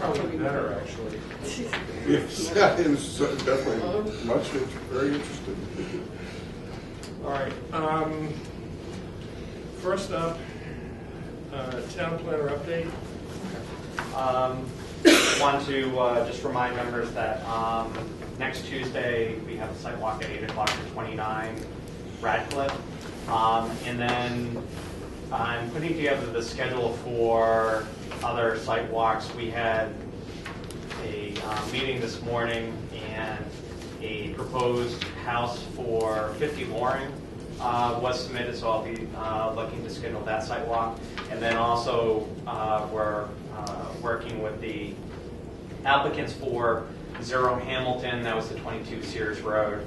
probably better, actually. Yes, yeah, it's definitely very interested. All right. First up, town planner update. Want to just remind members that next Tuesday we have a site walk at 8 o'clock for 29 Radcliffe. And then I'm putting together the schedule for other site walks. We had a meeting this morning, and a proposed house for 50 Loring was submitted, so I'll be looking to schedule that site walk. And then also we're working with the applicants for 0 Hamilton, that was the 22 Sears Road.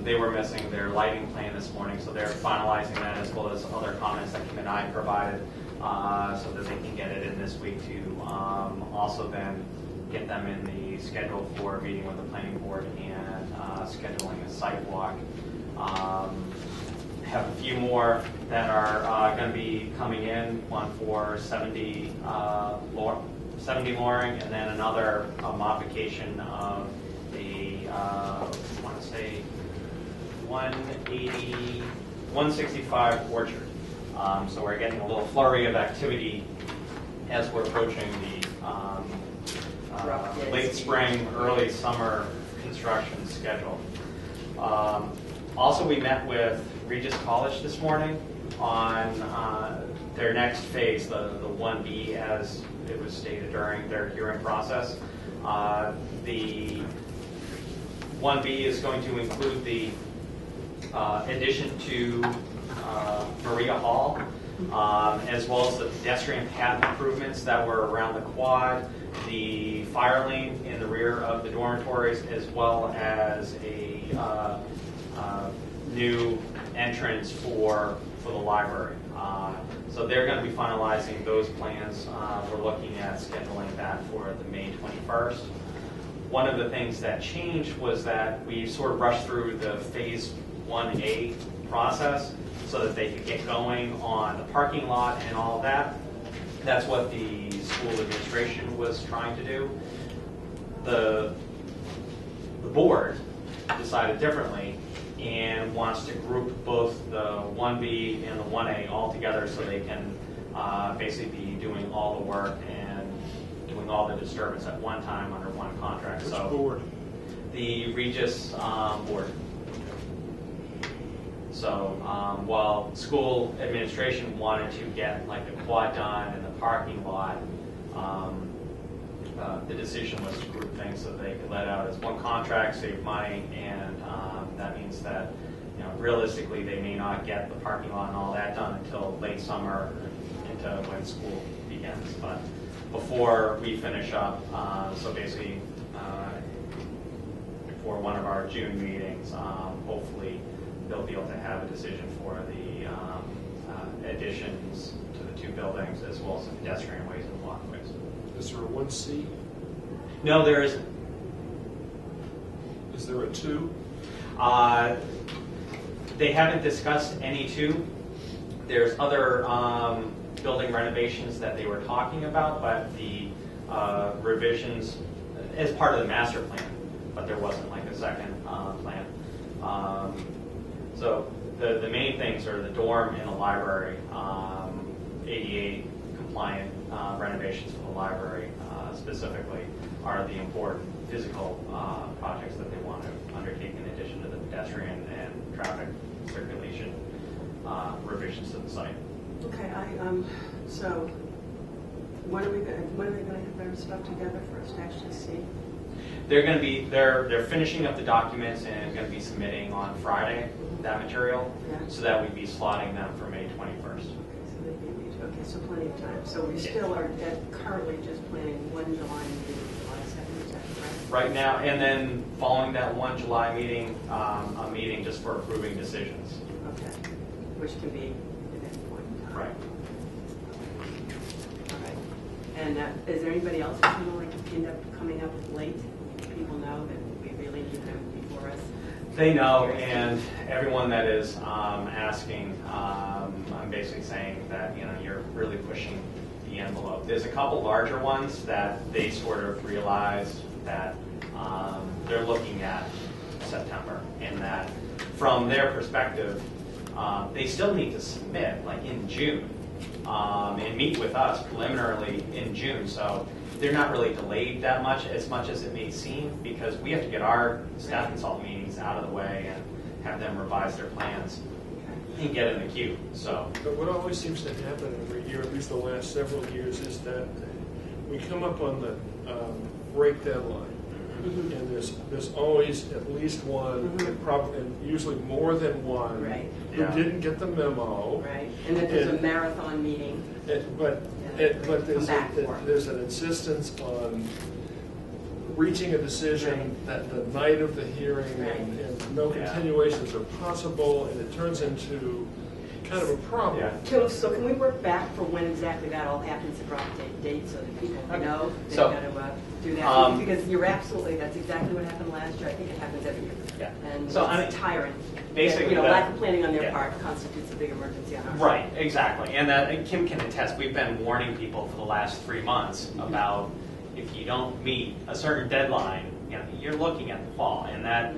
They were missing their lighting plan this morning, so they're finalizing that, as well as other comments that Kim and I provided, so that they can get it in this week to also then get them in the schedule for meeting with the planning board and scheduling a site walk. Have a few more that are going to be coming in, one for 70 Loring, and then another modification of the, I want to say 165 Orchard. So we're getting a little flurry of activity as we're approaching the late spring, early summer construction schedule. Also, we met with Regis College this morning on their next phase, the 1B, as it was stated during their hearing process. The 1B is going to include the addition to Maria Hall, as well as the pedestrian path improvements that were around the quad, the fire lane in the rear of the dormitories, as well as a new entrance for the library. So they're going to be finalizing those plans. We're looking at scheduling that for the May 21st. One of the things that changed was that we sort of rushed through the phase 1A process so that they could get going on the parking lot and all of that. That's what the school administration was trying to do. The board decided differently and wants to group both the 1B and the 1A all together, so they can basically be doing all the work and doing all the disturbance at one time under one contract. Which so board? The Regis board. So while school administration wanted to get like the quad done and the parking lot, the decision was to group things so they could let out as one contract, save money, and that means that, you know, realistically they may not get the parking lot and all that done until late summer into when school begins. But before we finish up, so basically before one of our June meetings, hopefully they'll be able to have a decision for the additions to the 2 buildings, as well as the pedestrian ways and walkways. Is there a 1C? No, there isn't. Is there a 2? They haven't discussed any 2. There's other building renovations that they were talking about, but the revisions as part of the master plan, but there wasn't like a second plan. So the main things are the dorm and the library, ADA compliant renovations for the library specifically are the important physical projects that they want to undertake in addition to the pedestrian and traffic circulation revisions to the site. Okay, so when are they going to have their stuff together for us to actually see? They're going to be they're finishing up the documents and going to be submitting on Friday that material, so that we'd be slotting them for May 21st. Okay, so plenty of time. So we still are currently just planning 1 July meeting, July 2nd, is that correct? Right now, and then following that 1 July meeting, a meeting just for approving decisions. Okay, which can be at any point in time. Right. All right. And is there anybody else who's going to end up coming up late? People know that we really need them before us. They know, and everyone that is asking, I'm basically saying that, you know, you're really pushing the envelope. There's a couple larger ones that they sort of realize that they're looking at September, and that from their perspective, they still need to submit like in June and meet with us preliminarily in June. So they're not really delayed that much as it may seem, because we have to get our staff consult meetings out of the way and have them revise their plans and get in the queue. So, But what always seems to happen every year, at least the last several years, is that we come up on the break deadline. And there's always at least one, and usually more than one, Right. who Yeah. didn't get the memo. Right, and then there's a And- marathon meeting. But Come back for. there's an insistence on reaching a decision that the night of the hearing, and no Yeah. continuations are possible, and it turns into kind of a problem. Yeah. So can we work back for when exactly that all happens, a drop date, so that people Okay. know they've So, got to do that? Because you're absolutely, that's exactly what happened last year. I think it happens every year. Yeah. And So, I it's mean, tiring. basically You know, that- lack of planning on their yeah. part constitutes a big emergency on our side. right, exactly. And Kim can attest, we've been warning people for the last 3 months about if you don't meet a certain deadline, you're looking at the fall. And that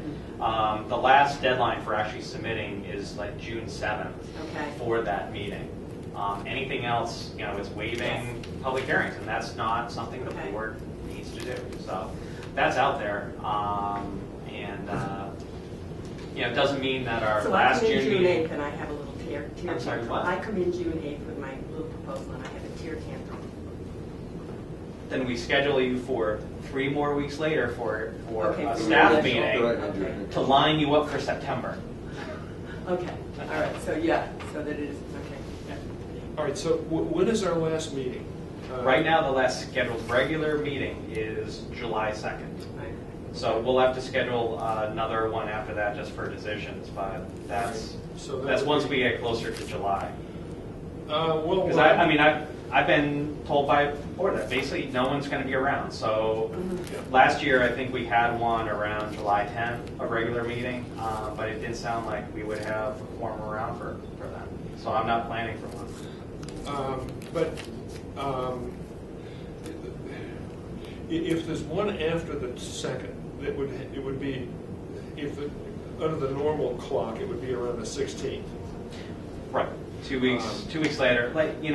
the last deadline for actually submitting is like June 7th Okay. for that meeting. Anything else, is waiving public hearings, and that's not something the Okay. board needs to do. So that's out there. It doesn't mean that our So I last come in June June meeting. 8th and I have a little tear I'm sorry, tantrum. what? I come in June 8th with my little proposal and I have a tear tantrum. Then we schedule you for 3 more weeks later for Okay, a for staff your meeting initial- Right, Okay. to line you up for September. Okay, all right, so yeah, so that it is, okay. All right, so when is our last meeting? Right now, the last scheduled regular meeting is July 2nd. Right. So we'll have to schedule another one after that just for decisions, but that's So that that's would once be- we get closer to July. Well, Because I've been told by the board that basically no one's going to be around. So last year, I think we had one around July 10th, a regular meeting, but it didn't sound like we would have a quorum around for that. So I'm not planning for one. If there's one after the second, it would be, under the normal clock, it would be around the 16th. Right. 2 weeks. 2 weeks later,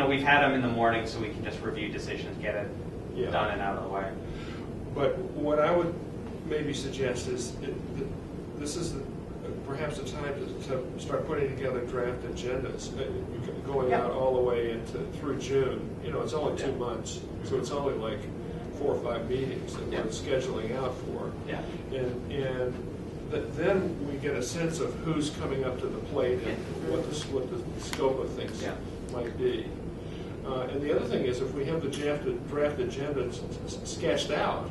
we've had them in the morning, so we can just review decisions, get it Yeah. done and out of the way. But what I would maybe suggest is that this is perhaps the time to start putting together draft agendas, going Yep. out all the way through June. It's only 2 Yeah. months, so it's only like 4 or 5 meetings that Yeah. we're scheduling out for. Yeah. And then we get a sense of who's coming up to the plate and what the scope of things Yeah. might be. And the other thing is, if we have the draft agenda sketched out,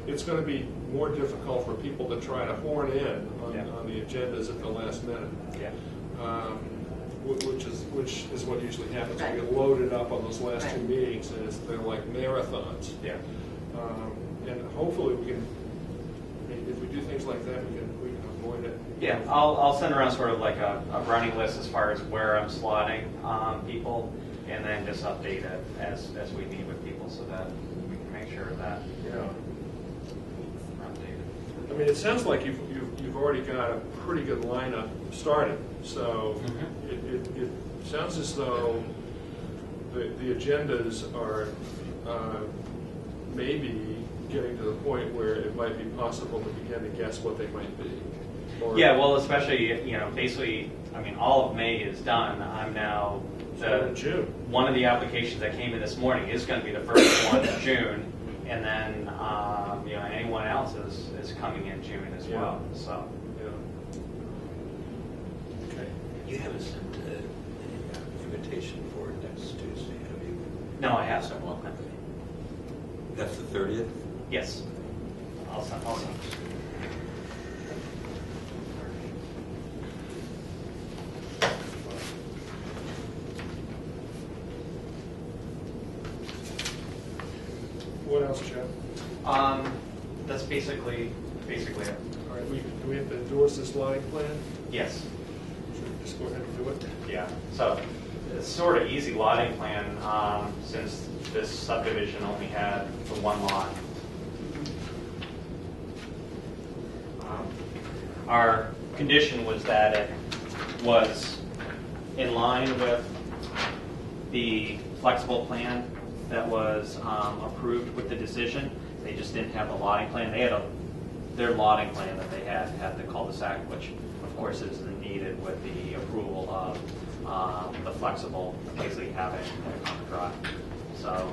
it's going to be more difficult for people to try to horn in Yeah. on the agendas at the last minute. Yeah. Which is what usually happens. Right. We get loaded up on those last 2 Right. meetings, and they're like marathons. Yeah. And hopefully we can, if we do things like that, we can avoid it. Yeah, I'll send around sort of like a running list as far as where I'm slotting people, and then just update it as we meet with people so that we can make sure that Yeah. we're updated. I mean, it sounds like you've already got a pretty good lineup started. So it sounds as though the agendas are maybe getting to the point where it might be possible to begin to guess what they might be. Or- Yeah, well, especially, basically, all of May is done. I'm now, So in June. one of the applications that came in this morning is going to be the first one in June, and then, anyone else is coming in June as Yeah. well, so. Yeah. Okay. You haven't sent an invitation for next Tuesday, have you? No, I have some. That's the 30th? Yes. I'll send. What else, Jeff? That's basically it. All right, do we have to endorse this line plan? Yes. Should we just go ahead and do it? Yeah. So It's sort of easy lotting plan, since this subdivision only had the one lot. Our condition was that it was in line with the flexible plan that was approved with the decision. They just didn't have the lotting plan. They had their lotting plan that they had the cul-de-sac, which of course is needed with the approval of the flexible basically having a common drive. So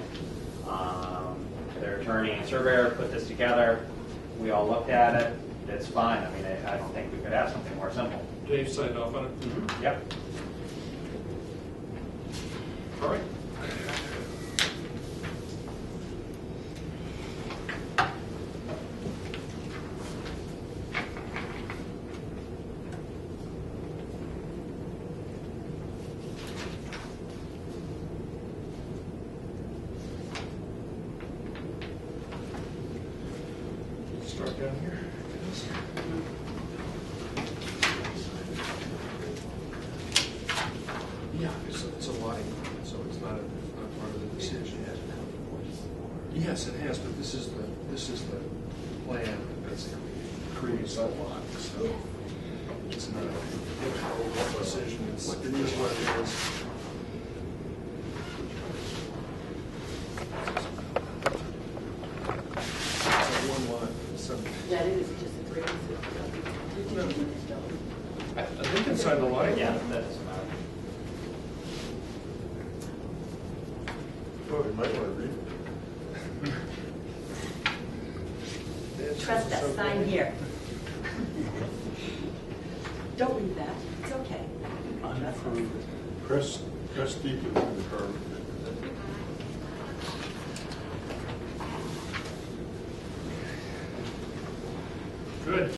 their attorney and surveyor put this together. We all looked at it. It's fine. I mean, I don't think we could have something more simple. Dave signed off on it? Yep. All right. Start down here. Yeah, it's a lotting plan, so it's not part of the decision. Yes, it has, but this is the plan that basically creates the lot, so it's not a decision, it's what it is. It's a one lot subdivision. That is just a great system. They can sign the line. Yeah, that doesn't matter. Well, you might want to read it. Trust us, sign here. Don't read that, it's okay. Press deep into the carbon. Good.